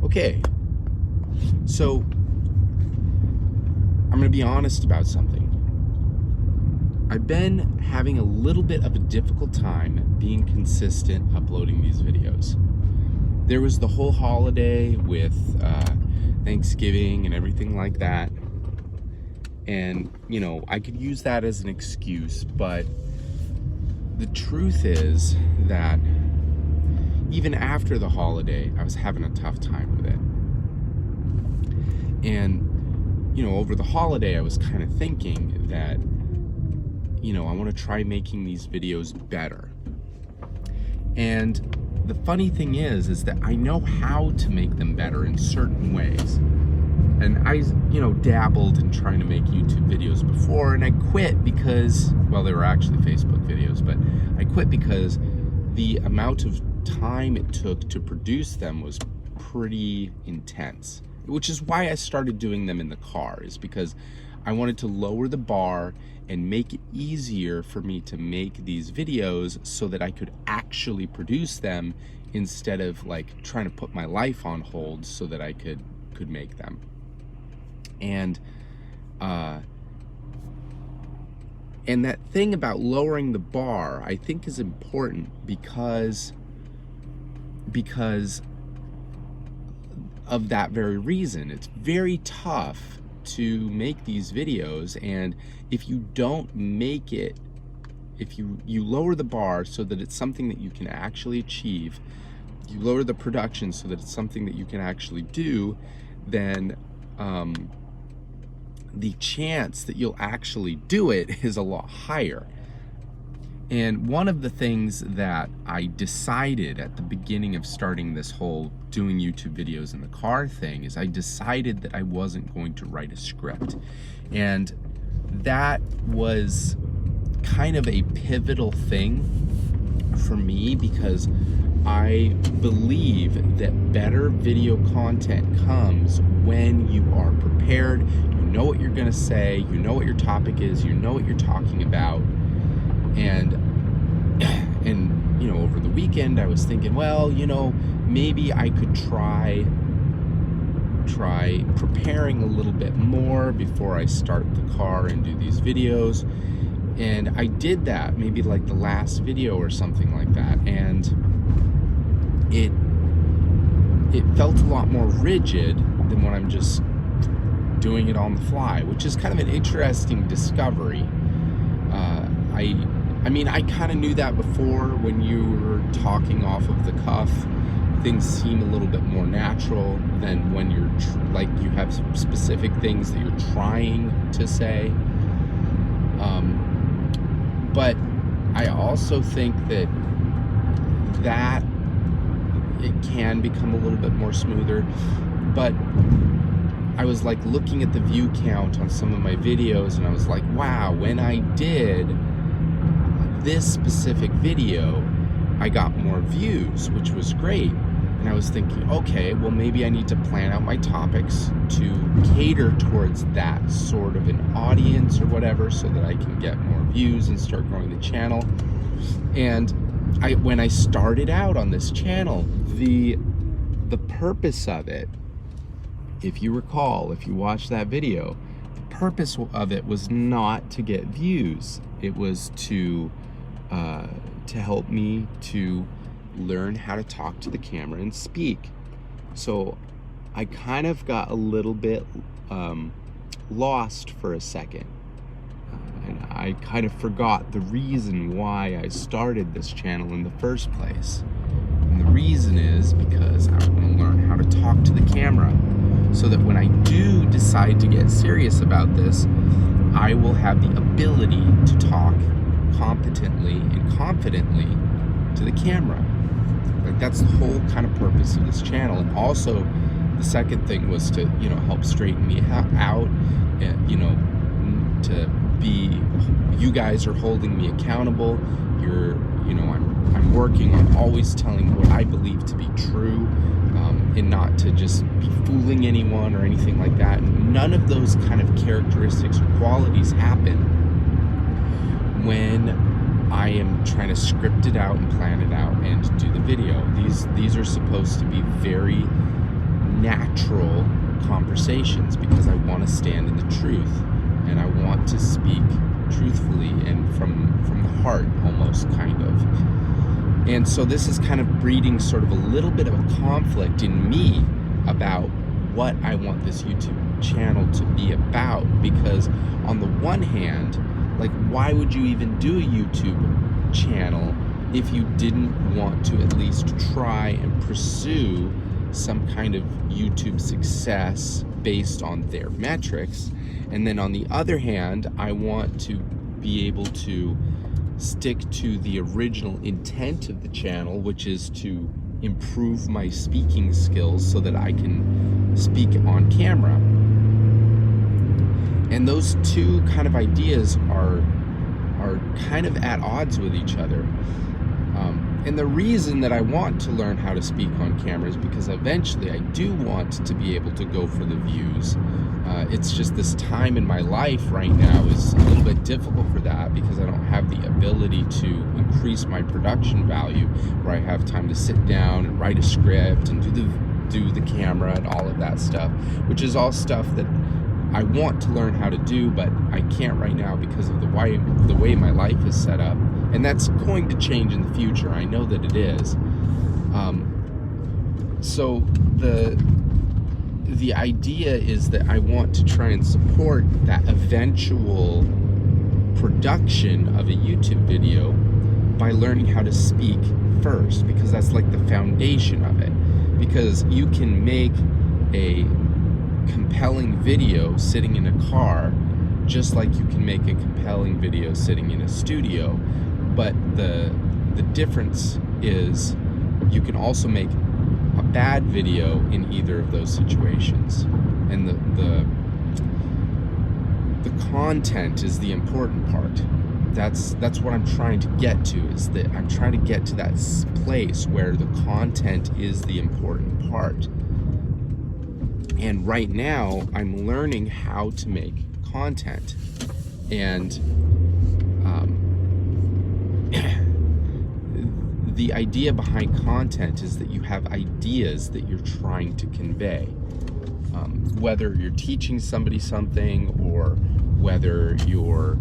Okay, so I'm going to be honest about something. I've been having a little bit of a difficult time being consistent uploading these videos. There was the whole holiday with Thanksgiving and everything like that. And, you know, I could use that as an excuse, but the truth is that even after the holiday, I was having a tough time with it. And, you know, over the holiday, I was kind of thinking that, you know, I want to try making these videos better. And the funny thing is that I know how to make them better in certain ways. And I, you know, dabbled in trying to make YouTube videos before, and I quit because, well, they were actually Facebook videos, but I quit because the amount of time it took to produce them was pretty intense, which is why I started doing them in the car, is because I wanted to lower the bar and make it easier for me to make these videos so that I could actually produce them instead of like trying to put my life on hold so that I could make them. And that thing about lowering the bar, I think, is important because of that very reason. It's very tough to make these videos, and if you don't make it, if you lower the bar so that it's something that you can actually achieve, you lower the production so that it's something that you can actually do, then the chance that you'll actually do it is a lot higher. And one of the things that I decided at the beginning of starting this whole doing YouTube videos in the car thing is I decided that I wasn't going to write a script. And that was kind of a pivotal thing for me, because I believe that better video content comes when you are prepared, you know what you're gonna say, you know what your topic is, you know what you're talking about. And you know, over the weekend I was thinking, well, you know, maybe I could try preparing a little bit more before I start the car and do these videos. And I did that, maybe like the last video or something like that, and it felt a lot more rigid than when I'm just doing it on the fly, which is kind of an interesting discovery. I mean, I kind of knew that before. When you were talking off of the cuff, things seem a little bit more natural than when you're like you have specific things that you're trying to say. But I also think that it can become a little bit more smoother. But I was like looking at the view count on some of my videos, and I was like, wow, when I did this specific video, I got more views, which was great. And I was thinking, okay, well, maybe I need to plan out my topics to cater towards that sort of an audience or whatever, so that I can get more views and start growing the channel. And when I started out on this channel, the purpose of it, if you recall, if you watched that video, the purpose of it was not to get views. It was to help me to learn how to talk to the camera and speak. So I kind of got a little bit lost for a second. And I kind of forgot the reason why I started this channel in the first place. And the reason is because I want to learn how to talk to the camera, so that when I do decide to get serious about this, I will have the ability to talk competently and confidently to the camera. Like, that's the whole kind of purpose of this channel. And also, the second thing was to, you know, help straighten me out, and, you know, to be, you guys are holding me accountable. You know, I'm working on always telling what I believe to be true, and not to just be fooling anyone or anything like that. And none of those kind of characteristics or qualities happen when I am trying to script it out and plan it out and do the video. These are supposed to be very natural conversations, because I want to stand in the truth and I want to speak truthfully and from the heart, almost, kind of. And so this is kind of breeding sort of a little bit of a conflict in me about what I want this YouTube channel to be about, because on the one hand, like, why would you even do a YouTube channel if you didn't want to at least try and pursue some kind of YouTube success based on their metrics? And then on the other hand, I want to be able to stick to the original intent of the channel, which is to improve my speaking skills so that I can speak on camera. And those two kind of ideas are kind of at odds with each other. And the reason that I want to learn how to speak on camera is because eventually I do want to be able to go for the views. It's just this time in my life right now is a little bit difficult for that, because I don't have the ability to increase my production value, where I have time to sit down and write a script and do the camera and all of that stuff, which is all stuff that I want to learn how to do, but I can't right now because of the way my life is set up. And that's going to change in the future. I know that it is. So the idea is that I want to try and support that eventual production of a YouTube video by learning how to speak first, because that's like the foundation of it. Because you can make a compelling video sitting in a car, just like you can make a compelling video sitting in a studio. But the difference is you can also make a bad video in either of those situations. And the content is the important part. That's what I'm trying to get to, is that I'm trying to get to that place where the content is the important part. And right now, I'm learning how to make content. And the idea behind content is that you have ideas that you're trying to convey. Whether you're teaching somebody something, or whether you're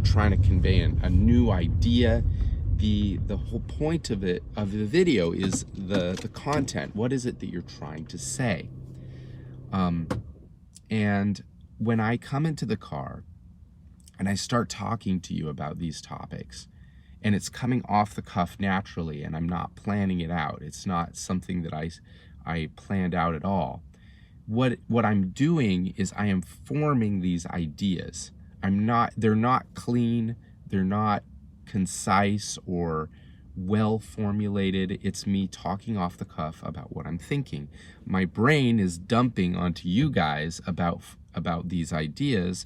trying to convey a new idea, the whole point of the video is the content. What is it that you're trying to say? And when I come into the car and I start talking to you about these topics, and it's coming off the cuff naturally, and I'm not planning it out, it's not something that I planned out at all. What I'm doing is I am forming these ideas. They're not clean, they're not concise or well formulated. It's me talking off the cuff about what I'm thinking. My brain is dumping onto you guys about these ideas,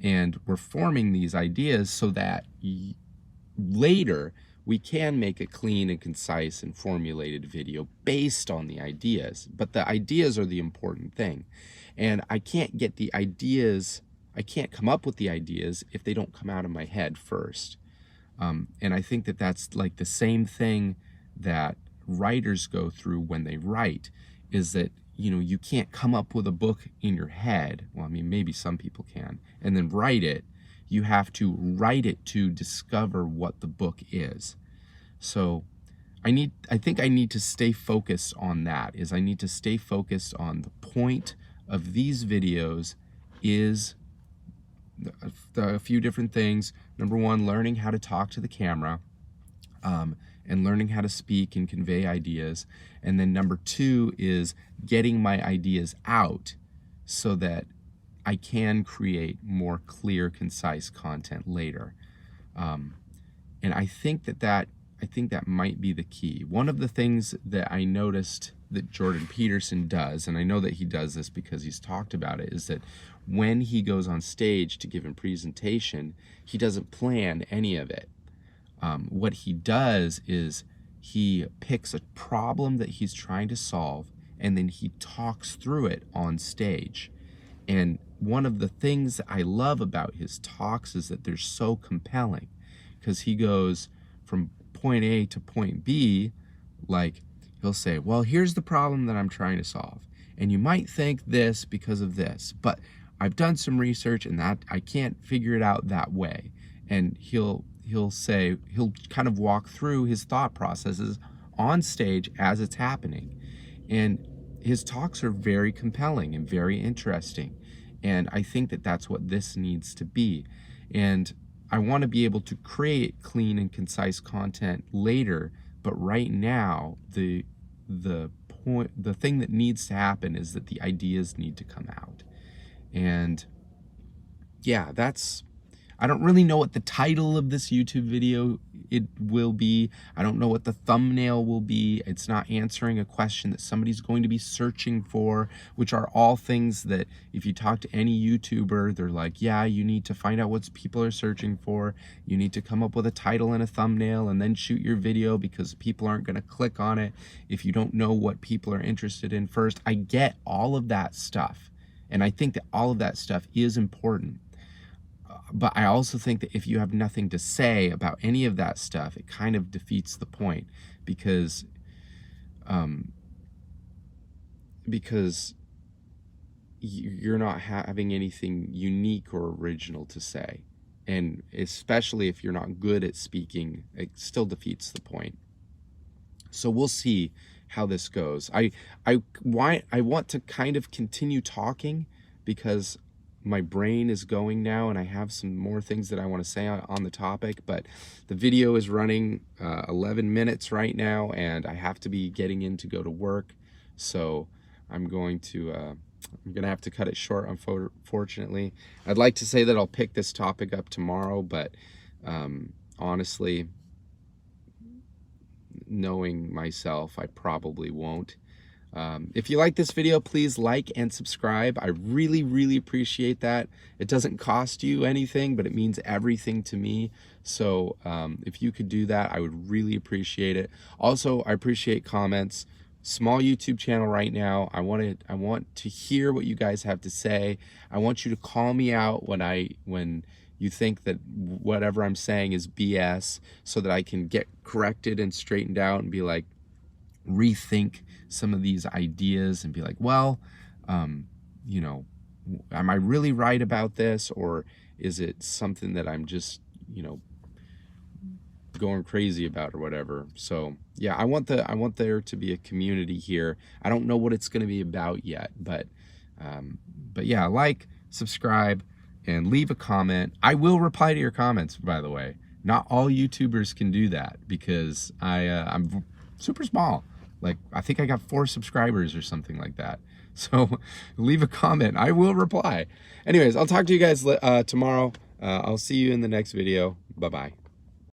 and we're forming these ideas so that later we can make a clean and concise and formulated video based on the ideas. But the ideas are the important thing. And I can't get the ideas, I can't come up with the ideas if they don't come out of my head first. And I think that that's like the same thing that writers go through when they write, is that, you can't come up with a book in your head. Well, I mean, maybe some people can, and then write it. You have to write it to discover what the book is. So I think I need to stay focused on that. I need to stay focused on the point of these videos is a few different things. Number one, learning how to talk to the camera, and learning how to speak and convey ideas. And then number two is getting my ideas out so that I can create more clear, concise content later. And I think that might be the key. One of the things that I noticed that Jordan Peterson does, and I know that he does this because he's talked about it, is that when he goes on stage to give a presentation, he doesn't plan any of it. What he does is he picks a problem that he's trying to solve, and then he talks through it on stage. And one of the things that I love about his talks is that they're so compelling, because he goes from point A to point B, like he'll say, well, here's the problem that I'm trying to solve. And you might think this because of this, but I've done some research and that I can't figure it out that way. And he'll kind of walk through his thought processes on stage as it's happening. And his talks are very compelling and very interesting. And I think that that's what this needs to be. And I want to be able to create clean and concise content later, but right now the thing that needs to happen is that the ideas need to come out. And yeah, I don't really know what the title of this YouTube video it will be. I don't know what the thumbnail will be. It's not answering a question that somebody's going to be searching for, which are all things that if you talk to any YouTuber, they're like, yeah, you need to find out what people are searching for. You need to come up with a title and a thumbnail and then shoot your video because people aren't going to click on it if you don't know what people are interested in first. I get all of that stuff. And I think that all of that stuff is important. But I also think that if you have nothing to say about any of that stuff, it kind of defeats the point because you're not having anything unique or original to say. And especially if you're not good at speaking, it still defeats the point. So we'll see how this goes. I want to kind of continue talking because my brain is going now and I have some more things that I want to say on the topic, but the video is running 11 minutes right now and I have to be getting in to go to work. So I'm going to have to cut it short, unfortunately. I'd like to say that I'll pick this topic up tomorrow, but honestly, knowing myself, I probably won't. If you like this video, please like and subscribe. I really appreciate that. It doesn't cost you anything, but it means everything to me. So if you could do that, I would really appreciate it. Also, I appreciate comments. Small YouTube channel right now. I want to hear what you guys have to say. I want you to call me out when you think that whatever I'm saying is BS, so that I can get corrected and straightened out and be like, rethink some of these ideas and be like, well, you know, am I really right about this, or is it something that I'm just, you know, going crazy about or whatever? So yeah, I want there to be a community here. I don't know what it's going to be about yet, but yeah, like, subscribe, and leave a comment. I will reply to your comments, by the way. Not all YouTubers can do that because I'm super small. Like, I think I got 4 subscribers or something like that. So leave a comment. I will reply. Anyways, I'll talk to you guys tomorrow. I'll see you in the next video. Bye-bye.